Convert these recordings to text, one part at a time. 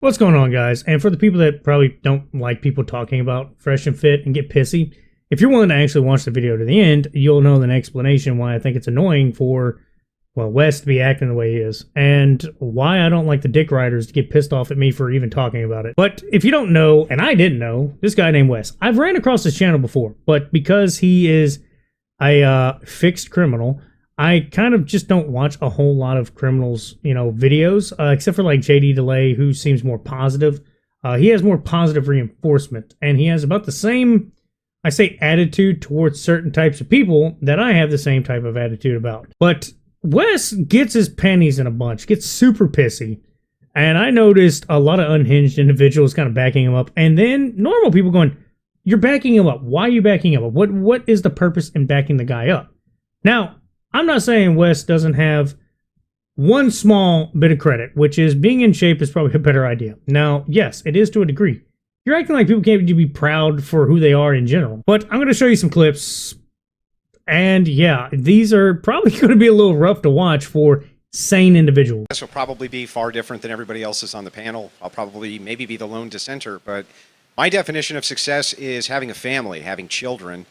What's going on, guys? And for the people that probably don't like people talking about Fresh and Fit and get pissy, if you're willing to actually watch the video to the end, you'll know an explanation why I think it's annoying for, well, Wes to be acting the way he is, and why I don't like the dick riders to get pissed off at me for even talking about it. But if you don't know, and I didn't know, this guy named Wes, I've ran across his channel before, but because he is a fixed criminal, I kind of just don't watch a whole lot of criminals, videos, except for like JD Delay, who seems more positive. He has more positive reinforcement, and he has about the same, I say, attitude towards certain types of people that I have the same type of attitude about. But Wes gets his panties in a bunch, gets super pissy, and I noticed a lot of unhinged individuals kind of backing him up, and then normal people going, "You're backing him up. Why are you backing him up? What is the purpose in backing the guy up?" Now, I'm not saying Wes doesn't have one small bit of credit, which is being in shape is probably a better idea. Now, yes, it is to a degree. You're acting like people can't be proud for who they are in general. But I'm going to show you some clips. And yeah, these are probably going to be a little rough to watch for sane individuals. This will probably be far different than everybody else's on the panel. I'll probably maybe be the lone dissenter, but my definition of success is having a family, having children,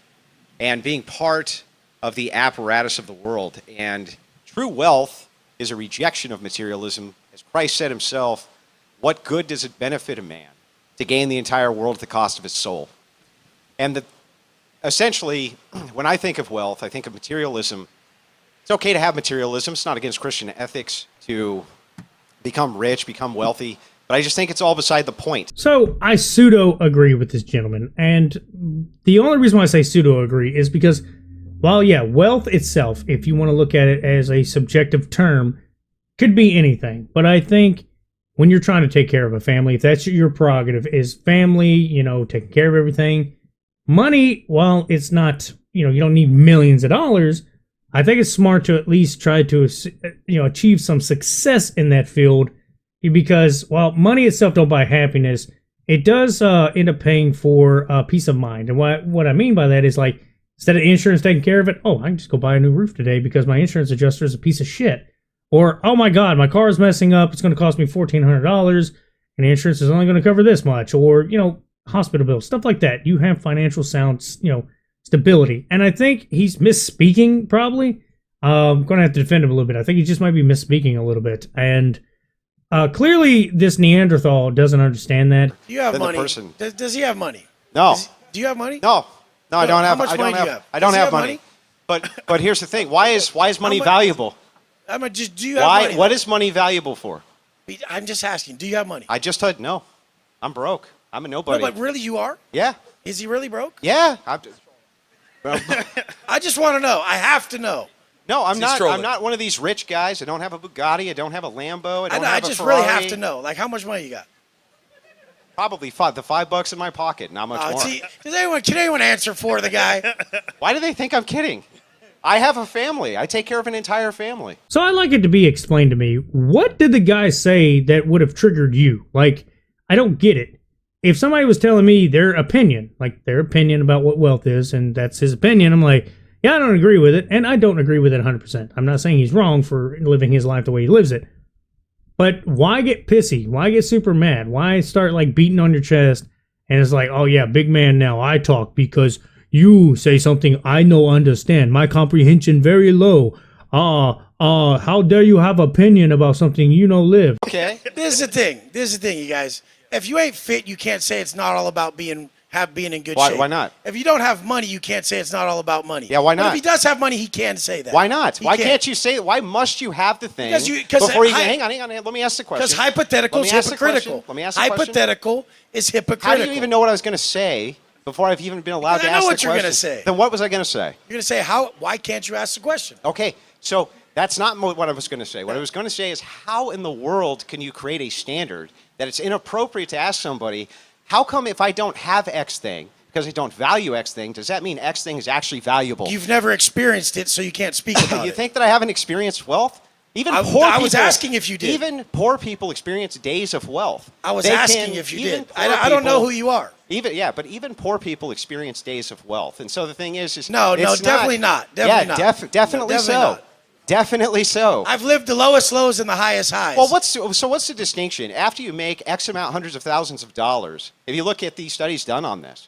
and being part of the apparatus of the world. And true wealth is a rejection of materialism. As Christ said himself, what good does it benefit a man to gain the entire world at the cost of his soul? And essentially, when I think of wealth, I think of materialism. It's okay to have materialism. It's not against Christian ethics to become rich, become wealthy, but I just think it's all beside the point. So I pseudo agree with this gentleman. And the only reason why I say pseudo agree is because, while, yeah, wealth itself, if you want to look at it as a subjective term, could be anything. But I think when you're trying to take care of a family, if that's your prerogative, is family, taking care of everything. Money, while it's not, you don't need millions of dollars, I think it's smart to at least try to, achieve some success in that field. Because while money itself don't buy happiness, it does end up paying for peace of mind. And what I mean by that is, like, instead of insurance taking care of it, I can just go buy a new roof today because my insurance adjuster is a piece of shit. Or, oh my God, my car is messing up. It's going to cost me $1,400 and the insurance is only going to cover this much. Or, hospital bills, stuff like that. You have financial sound, stability. And I think he's misspeaking probably. I'm going to have to defend him a little bit. I think he just might be misspeaking a little bit. And clearly this Neanderthal doesn't understand that. Do you have money? Does he have money? No. Do you have money? No. No, I don't have. How much money do you have? I don't have money. But here's the thing. Why is money valuable? Do you have money? What is money valuable for? I'm just asking. Do you have money? I just said no. I'm broke. I'm a nobody. No, but really, you are? Yeah. Is he really broke? Yeah. I just want to know. I have to know. No, I'm not. I'm not one of these rich guys. I don't have a Bugatti. I don't have a Lambo. I don't have a Ferrari. I just really have to know. Like, how much money you got? Probably $5 in my pocket. Not much more. Can anyone answer for the guy? Why do they think I'm kidding? I have a family. I take care of an entire family. So I'd like it to be explained to me. What did the guy say that would have triggered you? Like, I don't get it. If somebody was telling me their opinion about what wealth is, and that's his opinion, I'm like, yeah, I don't agree with it, and I don't agree with it 100%. I'm not saying he's wrong for living his life the way he lives it. But why get pissy? Why get super mad? Why start, like, beating on your chest? And it's like, oh, yeah, big man now. I talk because you say something I no understand. My comprehension very low. How dare you have opinion about something you no live? Okay. This is the thing, you guys. If you ain't fit, you can't say it's not all about being in good shape. Why not? If you don't have money, you can't say it's not all about money. Yeah, why not? But if he does have money, he can say that. Why not? Why can't you say it? Why must you have the thing before you hang on, let me ask the question. Because hypothetical is hypocritical. Let me ask the question. Hypothetical is hypocritical. How do you even know what I was going to say before I've even been allowed to ask the question? I know what you're going to say. Then what was I going to say? You're going to say, why can't you ask the question? Okay, so that's not what I was going to say. What I was going to say is, how in the world can you create a standard that it's inappropriate to ask somebody, how come if I don't have X thing, because I don't value X thing, does that mean X thing is actually valuable? You've never experienced it, so you can't speak about it. You think that I haven't experienced wealth? I was asking if you did. Even poor people experience days of wealth. I was asking if you did. I don't know who you are. But even poor people experience days of wealth. And so the thing is no, definitely not. Definitely not. Definitely so. Not. Definitely so. I've lived the lowest lows and the highest highs. Well, what's the distinction? After you make X amount, hundreds of thousands of dollars, if you look at the studies done on this,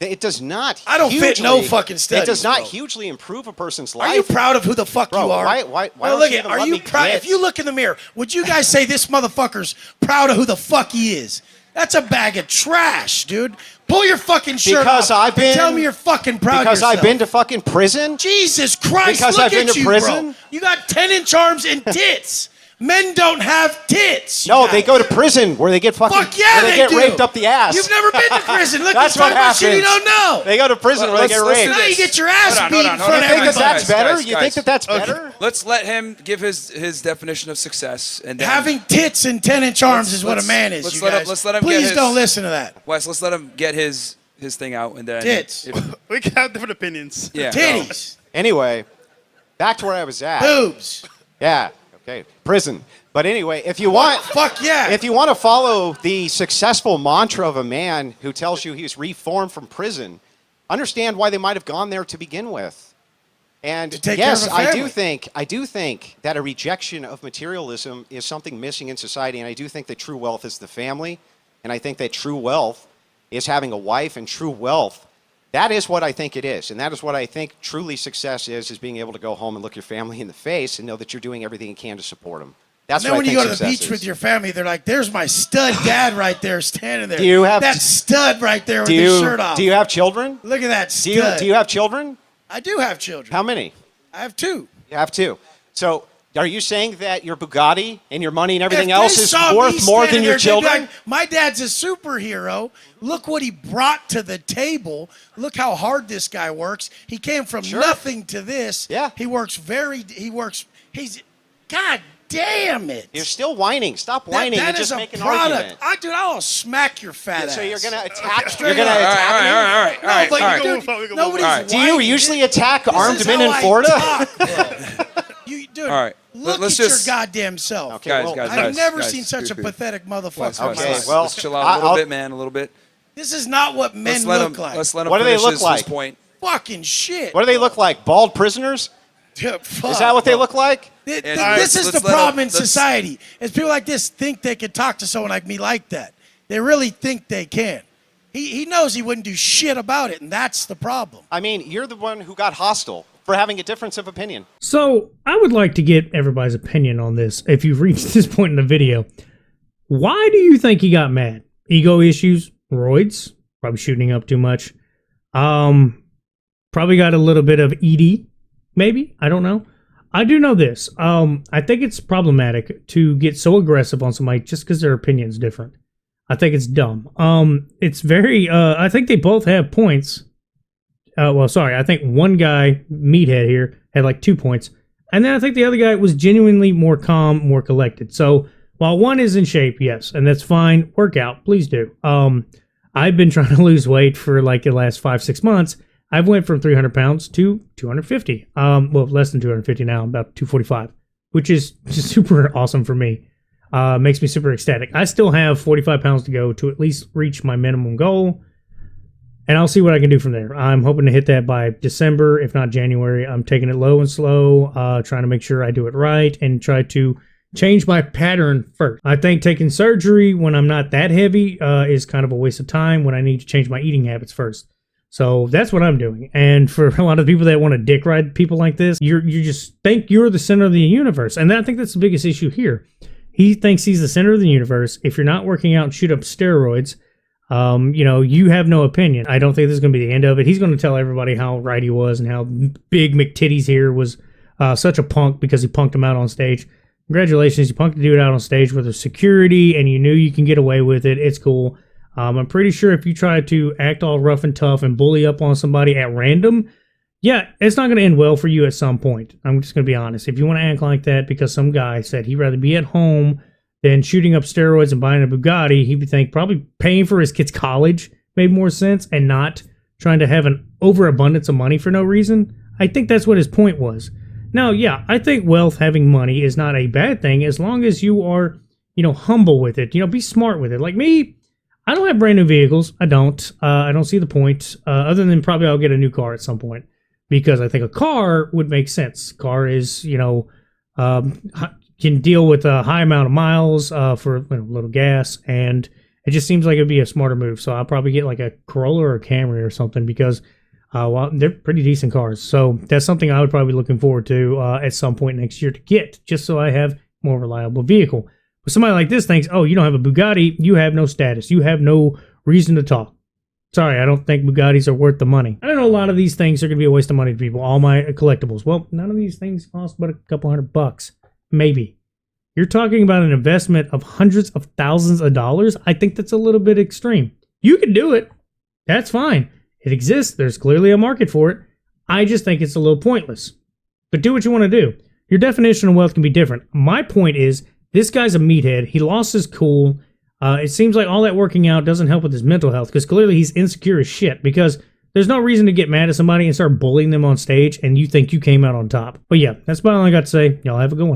it does not. I don't fit no fucking studies. It does not bro. hugely improve a person's life. Are you proud of who the fuck Bro, you are? why well, don't look you at. even Are let you me proud? get- If you look in the mirror, would you guys say this motherfucker's proud of who the fuck he is? That's a bag of trash, dude. Pull your fucking shirt Because off I've been- and tell me you're fucking proud Because of yourself. I've been to fucking prison. Jesus Christ, Because look I've been at to you, prison? bro. You got 10-inch arms and tits. Men don't have tits. you No, guys. they go to prison where they get fucking. Fuck yeah, where they get do. raped up the ass. You've never been to prison. Look, That's you're talking what about shit you happens. don't know. They go to prison where they get Let's do raped. Now you get your ass Hold on, beat hold in on, front hold of on. You think that everybody. that's better? Guys, You think that that's better? Let's let him give his definition of success, and then Having tits and 10-inch arms Let's- is what a let's- man is. let's you let him- guys. let's let him get Please his- don't listen to that. Wes, let's let him get his thing out, and then Tits. We can have different opinions. Yeah, Titties, Anyway, back to where I was at. boobs. Yeah. Okay. Prison. But anyway, if you want, Fuck yeah. if you want to follow the successful mantra of a man who tells you he's reformed from prison, understand why they might have gone there to begin with. And To take care yes, of a I family. do think that a rejection of materialism is something missing in society, and I do think that true wealth is the family, and I think that true wealth is having a wife, and true wealth, that is what I think it is, and that is what I think truly success is being able to go home and look your family in the face and know that you're doing everything you can to support them. That's then what when I you think go to the success beach is. with your family, they're like, "There's my stud dad right there, standing there. Do you have- that stud right there with do his you, shirt off? do you have children? Look at that Do you, stud. do you have children? I do have children. How many? I have 2. You have 2. So are you saying that your Bugatti and your money and everything If else they is saw me worth more standing than your there, they'd be children? like, my dad's a superhero. Look what he brought to the table. Look how hard this guy works. He came from Sure. nothing to this. Yeah. He's, God damn it. You're still whining. Stop whining that and is just a make an product. argument. Dude, I'll smack your fat ass. So you're gonna attack. Straight You're gonna up. All attack right, me? all right, all right, No, but all right. dude, Go, go, go, nobody's all right. Do you whining. usually attack This armed is men how in I Florida? talk, bro. Dude, All right. look Let's at just- your goddamn self. Okay, Guys, well, guys, I've never guys, seen such a dude. pathetic motherfucker. Wes, in my Wes, Okay, life. Wes, well, let's chill out a little I'll- bit, man. A little bit. This is not what men Let's let look him. like. Let's let him What do they finish look his like? point. Fucking shit. What do they look like? Bald prisoners? Dude, fuck. Is that what they look like? This is the let's let problem him- in let's- society. Is people like this think they could talk to someone like me like that. They really think they can. He knows he wouldn't do shit about it, and that's the problem. I mean, you're the one who got hostile for having a difference of opinion. So I would like to get everybody's opinion on this. If you've reached this point in the video, why do you think he got mad? Ego issues, roids, probably shooting up too much. Probably got a little bit of ED, maybe. I don't know. I do know this. I think it's problematic to get so aggressive on somebody just because their opinion's different. I think it's dumb. It's very. I think they both have points. I think one guy, Meathead here, had like 2 points. And then I think the other guy was genuinely more calm, more collected. So while one is in shape, yes, and that's fine, work out, please do. I've been trying to lose weight for like the last 5-6 months. I've went from 300 pounds to 250. Well, less than 250 now, about 245, which is just super awesome for me. Makes me super ecstatic. I still have 45 pounds to go to at least reach my minimum goal. And I'll see what I can do from there. I'm hoping to hit that by December, if not January. I'm taking it low and slow, trying to make sure I do it right and try to change my pattern first. I think taking surgery when I'm not that heavy is kind of a waste of time when I need to change my eating habits first. So that's what I'm doing. And for a lot of people that want to dick ride people like this, you just think you're the center of the universe. And I think that's the biggest issue here. He thinks he's the center of the universe. If you're not working out and shoot up steroids, you have no opinion. I don't think this is going to be the end of it. He's going to tell everybody how right he was and how big McTitties here was such a punk because he punked him out on stage. Congratulations, you punked the dude out on stage with a security and you knew you can get away with it. It's cool. I'm pretty sure if you try to act all rough and tough and bully up on somebody at random, yeah, it's not going to end well for you at some point. I'm just going to be honest. If you want to act like that because some guy said he'd rather be at home than shooting up steroids and buying a Bugatti, he would think probably paying for his kid's college made more sense and not trying to have an overabundance of money for no reason. I think that's what his point was. Now, yeah, I think wealth, having money is not a bad thing as long as you are, humble with it. Be smart with it. Like me, I don't have brand new vehicles. I don't see the point other than probably I'll get a new car at some point. because I think a car would make sense. Car is, can deal with a high amount of miles for a little gas, and it just seems like it'd be a smarter move. So I'll probably get like a Corolla or a Camry or something because they're pretty decent cars. So that's something I would probably be looking forward to at some point next year to get, just so I have more reliable vehicle. But somebody like this thinks, oh, you don't have a Bugatti, you have no status, you have no reason to talk. Sorry, I don't think Bugattis are worth the money. I don't know, a lot of these things are going to be a waste of money to people. All my collectibles. Well, none of these things cost but a couple $100. Maybe. You're talking about an investment of hundreds of thousands of dollars. I think that's a little bit extreme. You can do it. That's fine. It exists. There's clearly a market for it. I just think it's a little pointless. But do what you want to do. Your definition of wealth can be different. My point is, this guy's a meathead. He lost his cool. It seems like all that working out doesn't help with his mental health because clearly he's insecure as shit because there's no reason to get mad at somebody and start bullying them on stage and you think you came out on top. But yeah, that's about all I got to say. Y'all have a good one.